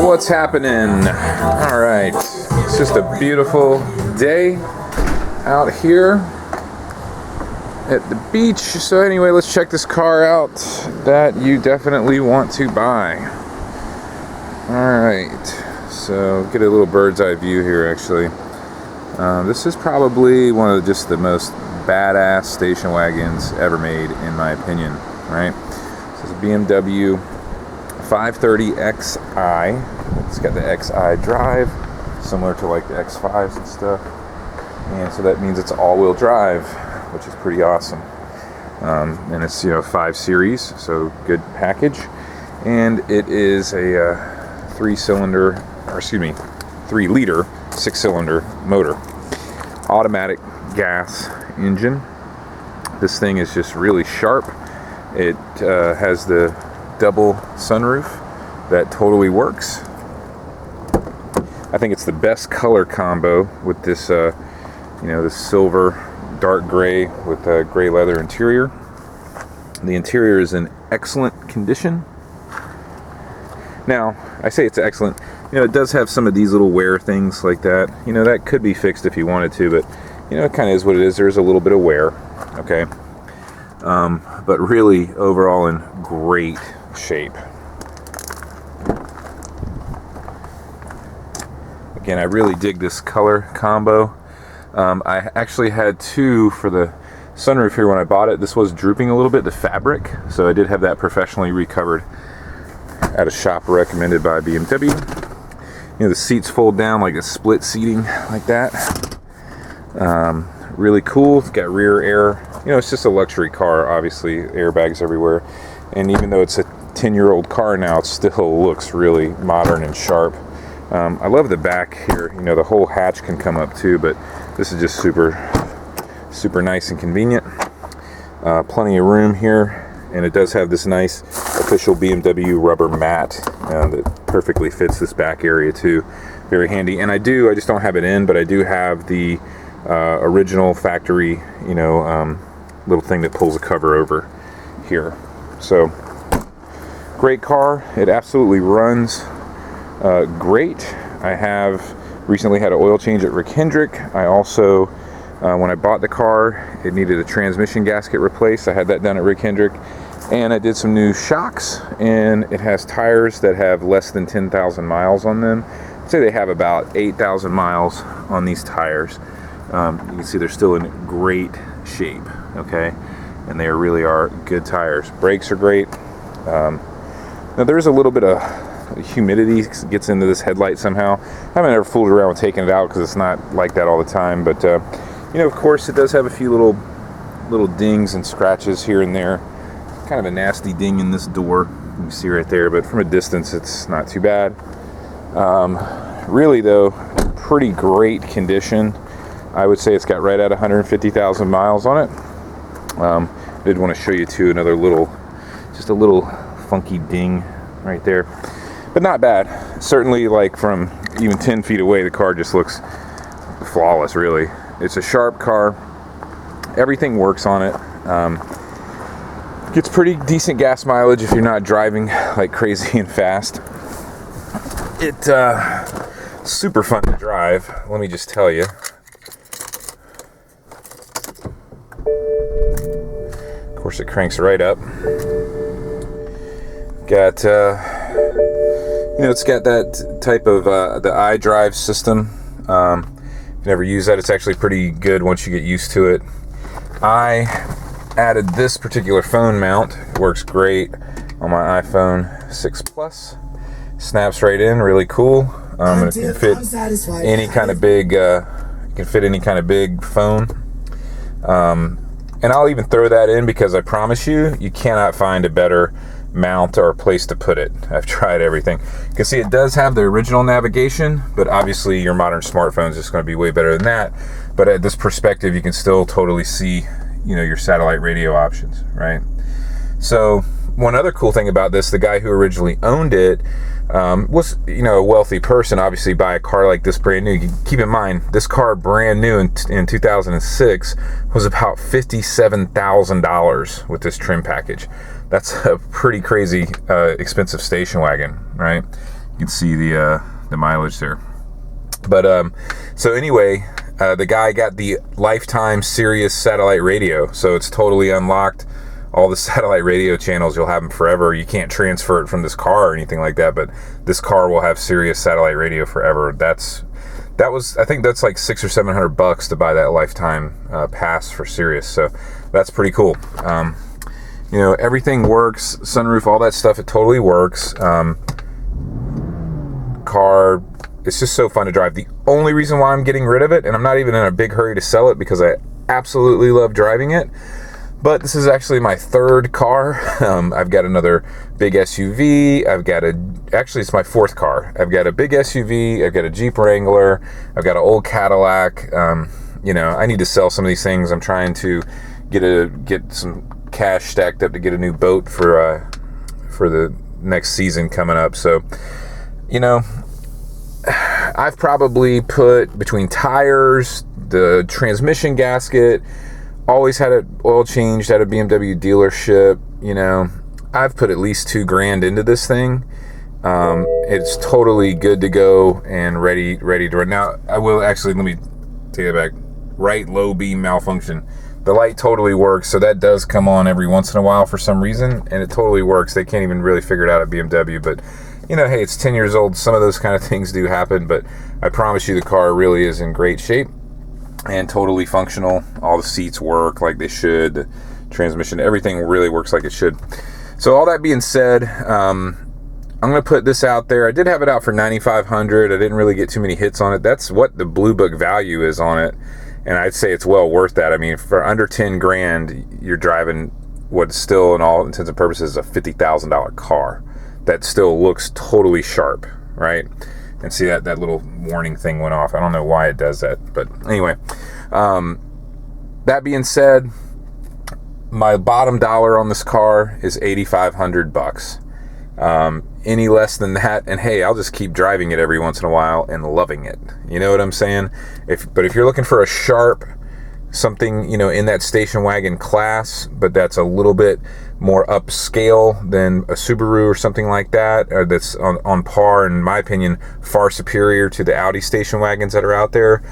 What's happening? All right, it's just a beautiful day out here at the beach. So anyway, let's check this car out that you definitely want to buy. All right, so get a little bird's eye view here. Actually, this is probably one of just the most badass station wagons ever made, in my opinion. Right, this is a BMW 530xi. It's got the XI drive, similar to like the X5s and stuff, and so that means it's all-wheel drive, which is pretty awesome. And it's 5 Series, so good package. And it is a 3-liter 6-cylinder motor, automatic gas engine. This thing is just really sharp. It has the double sunroof that totally works. I think it's the best color combo with this this silver dark gray with a gray leather interior. The interior is in excellent condition. Now, I say it's excellent, it does have some of these little wear things like that. That could be fixed if you wanted to, but it kind of is what it is. There's a little bit of wear, okay? But really, overall, in great shape. Again, I really dig this color combo. I actually had 2 for the sunroof here when I bought it. This was drooping a little bit, the fabric, so I did have that professionally recovered at a shop recommended by BMW. The seats fold down like a split seating like that. Really cool. It's got rear air. It's just a luxury car, obviously, airbags everywhere. And even though it's a 10-year-old car now, it still looks really modern and sharp. I love the back here. The whole hatch can come up too, but this is just super nice and convenient. Plenty of room here, and it does have this nice official BMW rubber mat that perfectly fits this back area too. Very handy. And I just don't have it in, but I do have the original factory, little thing that pulls the cover over here. So, great car. It absolutely runs great. I have recently had an oil change at Rich Hendrick. I also, when I bought the car, it needed a transmission gasket replaced. I had that done at Rich Hendrick, and I did some new shocks, and it has tires that have less than 10,000 miles on them. I'd say they have about 8,000 miles on these tires. You can see they're still in great shape, okay? And they really are good tires. Brakes are great. Now there's a little bit of humidity gets into this headlight somehow. I haven't ever fooled around with taking it out because it's not like that all the time, but of course it does have a few little dings and scratches here and there. Kind of a nasty ding in this door, you can see right there, but from a distance it's not too bad. Really though, pretty great condition. I would say it's got right at 150,000 miles on it. I did want to show you too just a little funky ding right there, but not bad. Certainly, like from even 10 feet away, the car just looks flawless, really. It's a sharp car. Everything works on it. Gets pretty decent gas mileage if you're not driving like crazy and fast. It's super fun to drive, let me just tell you. Of course, it cranks right up. Got it's got that type of the iDrive system. If you never use that, it's actually pretty good once you get used to it. I added this particular phone mount. It works great on my iPhone 6 Plus. Snaps right in, really cool. And it can fit any kind of big. Phone. And I'll even throw that in because I promise you cannot find a better mount or a place to put it. I've tried everything. You can see it does have the original navigation, but obviously your modern smartphone is just going to be way better than that. But at this perspective, you can still totally see, your satellite radio options, right? So one other cool thing about this, the guy who originally owned it, was, you know, a wealthy person, obviously buy a car like this brand new. You keep in mind, this car brand new in 2006 was about $57,000 with this trim package. That's a pretty crazy expensive station wagon, right? You can see the mileage there. But so anyway, the guy got the lifetime Sirius satellite radio, so it's totally unlocked. All the satellite radio channels, you'll have them forever. You can't transfer it from this car or anything like that, but this car will have Sirius satellite radio forever. I think that's like $600 or $700 to buy that lifetime pass for Sirius. So that's pretty cool. You know, everything works, sunroof, all that stuff, it totally works. Car, it's just so fun to drive. The only reason why I'm getting rid of it, and I'm not even in a big hurry to sell it because I absolutely love driving it, but this is actually my third car. I've got another big SUV. Actually it's my fourth car. I've got a big SUV. I've got a Jeep Wrangler. I've got an old Cadillac. You know, I need to sell some of these things. I'm trying to get some cash stacked up to get a new boat for the next season coming up. So, you know, I've probably put between tires, the transmission gasket, always had it oil changed at a BMW dealership. You know, I've put at least $2,000 into this thing. It's totally good to go and ready to run. Now, I will actually, let me take it back. Right low beam malfunction. The light totally works, so that does come on every once in a while for some reason, and it totally works. They can't even really figure it out at BMW, but you know, hey, it's 10 years old. Some of those kind of things do happen, but I promise you the car really is in great shape and totally functional. All the seats work like they should. The transmission, everything really works like it should. So all that being said, I'm going to put this out there. I did have it out for $9,500. I didn't really get too many hits on it. That's what the Blue Book value is on it, and I'd say it's well worth that. I mean, for under $10,000, you're driving what's still, in all intents and purposes, a $50,000 car that still looks totally sharp, right? And see that little warning thing went off. I don't know why it does that, but anyway. That being said, my bottom dollar on this car is $8,500. Any less than that, and hey, I'll just keep driving it every once in a while and loving it. You know what I'm saying? But if you're looking for a sharp, something, you know, in that station wagon class, but that's a little bit more upscale than a Subaru or something like that, or that's on par, in my opinion, far superior to the Audi station wagons that are out there,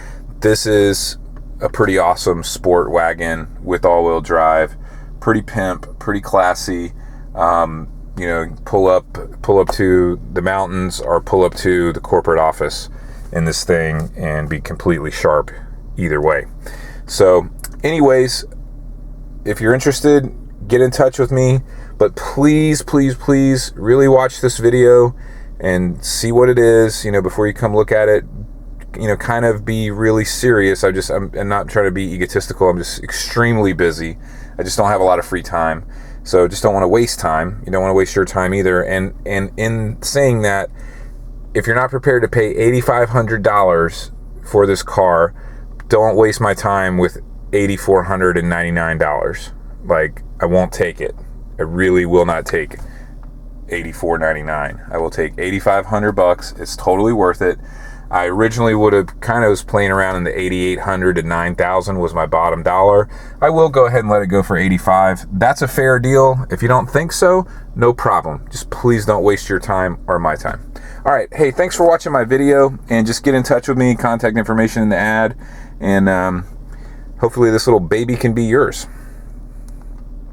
this is a pretty awesome sport wagon with all-wheel drive. Pretty pimp, pretty classy. You know, pull up to the mountains or pull up to the corporate office in this thing and be completely sharp either way. So anyways, if you're interested, get in touch with me, but please really watch this video and see what it is, you know, before you come look at it. You know, kind of be really serious. I'm not trying to be egotistical. I'm just extremely busy. I just don't have a lot of free time. So just don't want to waste time. You don't want to waste your time either. And in saying that, if you're not prepared to pay $8,500 for this car, don't waste my time with $8,499. Like, I won't take it. I really will not take $8,499. I will take $8,500. It's totally worth it. I originally would have was playing around in the $8,800 to $9,000 was my bottom dollar. I will go ahead and let it go for $8,500. That's a fair deal. If you don't think so, no problem. Just please don't waste your time or my time. All right. Hey, thanks for watching my video, and just get in touch with me. Contact information in the ad, and hopefully this little baby can be yours.